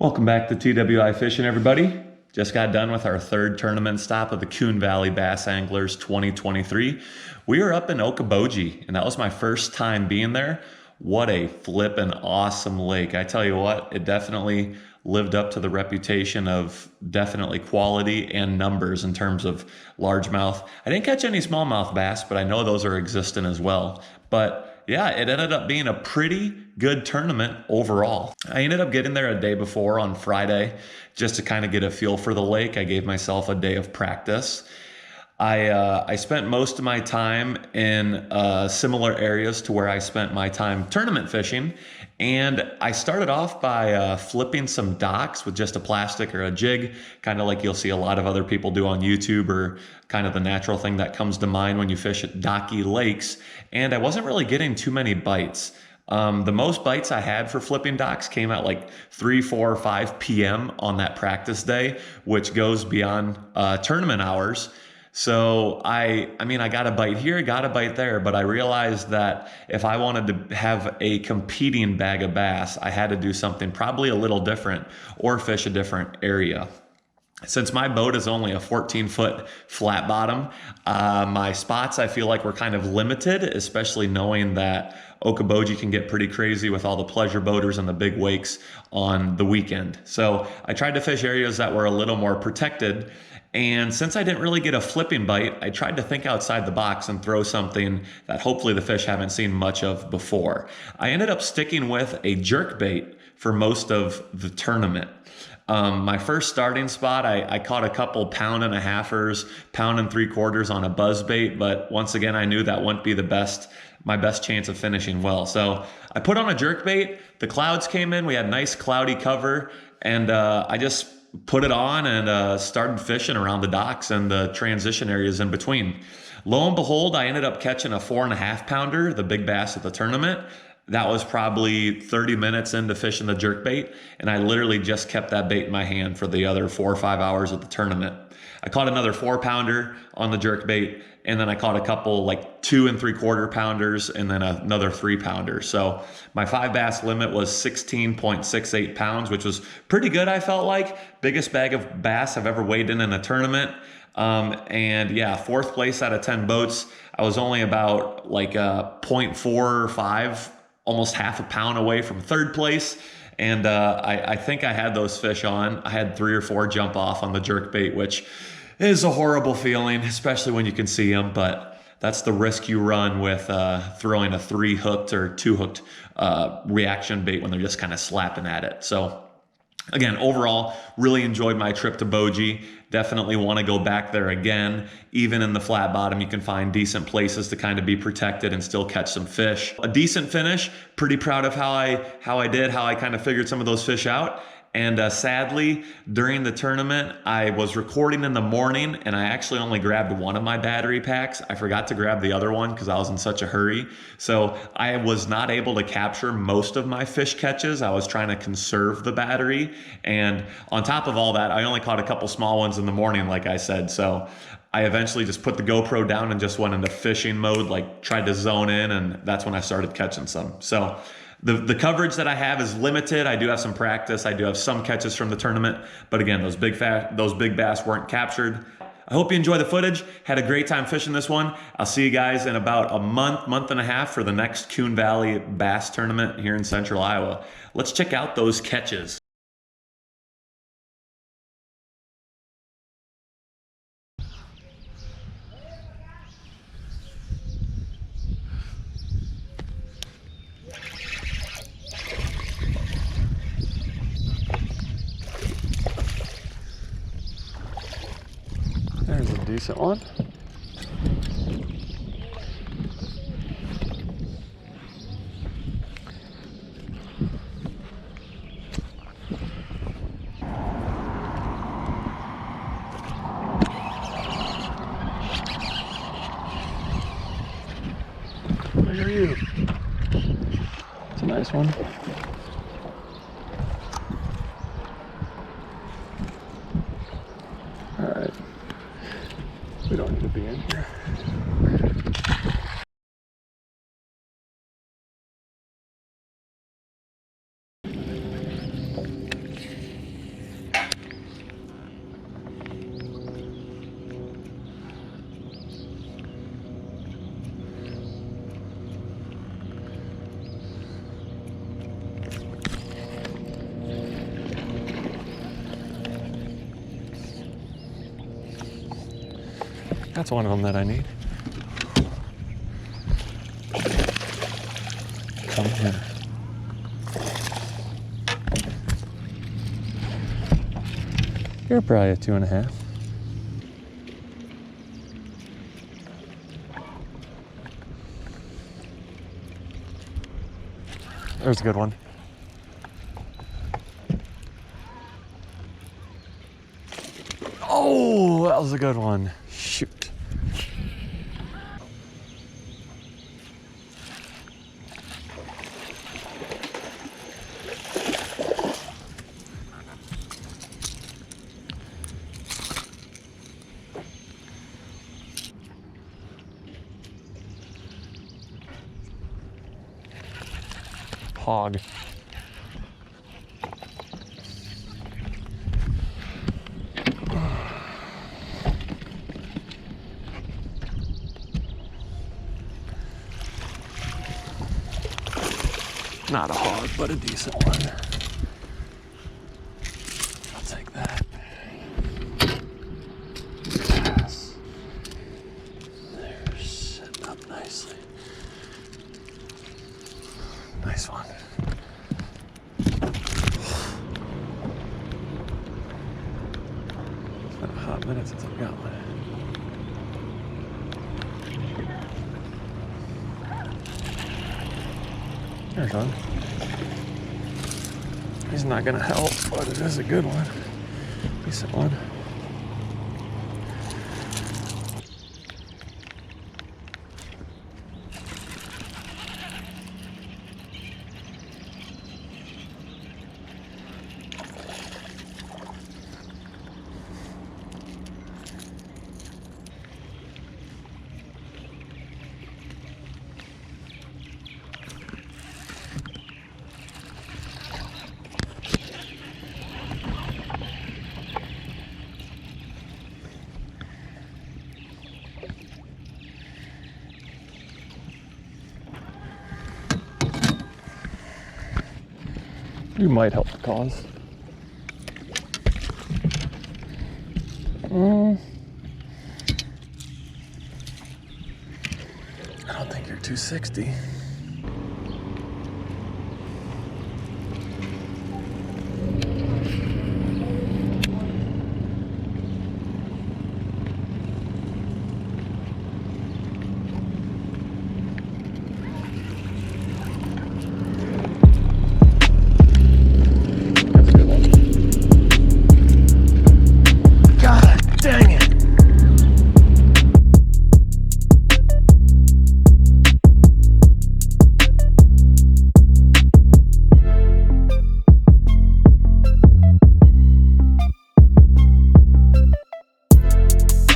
Welcome back to TWI Fishing, everybody. Just got done with our third tournament stop of the Coon Valley Bass Anglers 2023. We were up in Okoboji, and that was my first time being there. What a flippin' awesome lake. I tell you what, it definitely lived up to the reputation of definitely quality and numbers in terms of largemouth. I didn't catch any smallmouth bass, but I know those are existent as well. But yeah, it ended up being a pretty good tournament overall. I ended up getting there a day before on Friday just to kind of get a feel for the lake. I gave myself a day of practice. I spent most of my time in similar areas to where I spent my time tournament fishing. And I started off by flipping some docks with just a plastic or a jig, kind of like you'll see a lot of other people do on YouTube, or kind of the natural thing that comes to mind when you fish at docky lakes. And I wasn't really getting too many bites. The most bites I had for flipping docks came at like 3, 4, 5 p.m. on that practice day, which goes beyond tournament hours. So I got a bite here, got a bite there, but I realized that if I wanted to have a competing bag of bass, I had to do something probably a little different or fish a different area. Since my boat is only a 14-foot flat bottom, my spots I feel like were kind of limited, especially knowing that Okoboji can get pretty crazy with all the pleasure boaters and the big wakes on the weekend. So I tried to fish areas that were a little more protected. And since I didn't really get a flipping bite, I tried to think outside the box and throw something that hopefully the fish haven't seen much of before. I ended up sticking with a jerkbait for most of the tournament. My first starting spot, I caught a couple 1.5-pounders, 1 3/4 on a buzzbait, but once again, I knew that wouldn't be my best chance of finishing well. So I put on a jerkbait, the clouds came in, we had nice cloudy cover, and I just put it on and started fishing around the docks and the transition areas in between. Lo and behold, I ended up catching a 4.5-pounder, the big bass at the tournament. That was probably 30 minutes into fishing the jerkbait, and I literally just kept that bait in my hand for the other 4 or 5 hours of the tournament. I caught another 4-pounder on the jerkbait, and then I caught a couple like 2 3/4-pounders and then another 3-pounder. So my 5 bass limit was 16.68 pounds, which was pretty good, I felt like. Biggest bag of bass I've ever weighed in a tournament. And yeah, 4th place out of 10 boats. I was only about like 0.45, almost half a pound away from 3rd place. And I think I had those fish on. I had 3 or 4 jump off on the jerkbait, which is a horrible feeling, especially when you can see them. But that's the risk you run with throwing a 3-hooked or 2-hooked reaction bait when they're just kind of slapping at it. So again, overall, really enjoyed my trip to Boji. Definitely want to go back there again. Even in the flat bottom, you can find decent places to kind of be protected and still catch some fish. A decent finish. Pretty proud of how I did, how I kind of figured some of those fish out. And sadly, during the tournament, I was recording in the morning and I actually only grabbed one of my battery packs. I forgot to grab the other one because I was in such a hurry. So I was not able to capture most of my fish catches. I was trying to conserve the battery. And on top of all that, I only caught a couple small ones in the morning, like I said. So I eventually just put the GoPro down and just went into fishing mode, like tried to zone in, and that's when I started catching some. So the coverage that I have is limited. I do have some practice. I do have some catches from the tournament, but again, those big bass weren't captured. I hope you enjoy the footage. Had a great time fishing this one. I'll see you guys in about a month and a half for the next Coon Valley Bass Tournament here in Central Iowa. Let's check out those catches. There's a decent one. Look at you. It's a nice one. All right. We don't need to be in here. That's one of them that I need. Come here. You're probably a 2.5. There's a good one. Oh, that was a good one. Shoot. Hog. Not a hog, but a decent one. I'll take that. Yes. They're sitting up nicely. Nice one. It's been a hot minute since I've got one. There's one. He's not gonna help, but it is a good one. Decent one. You might help the cause. I don't think you're 260.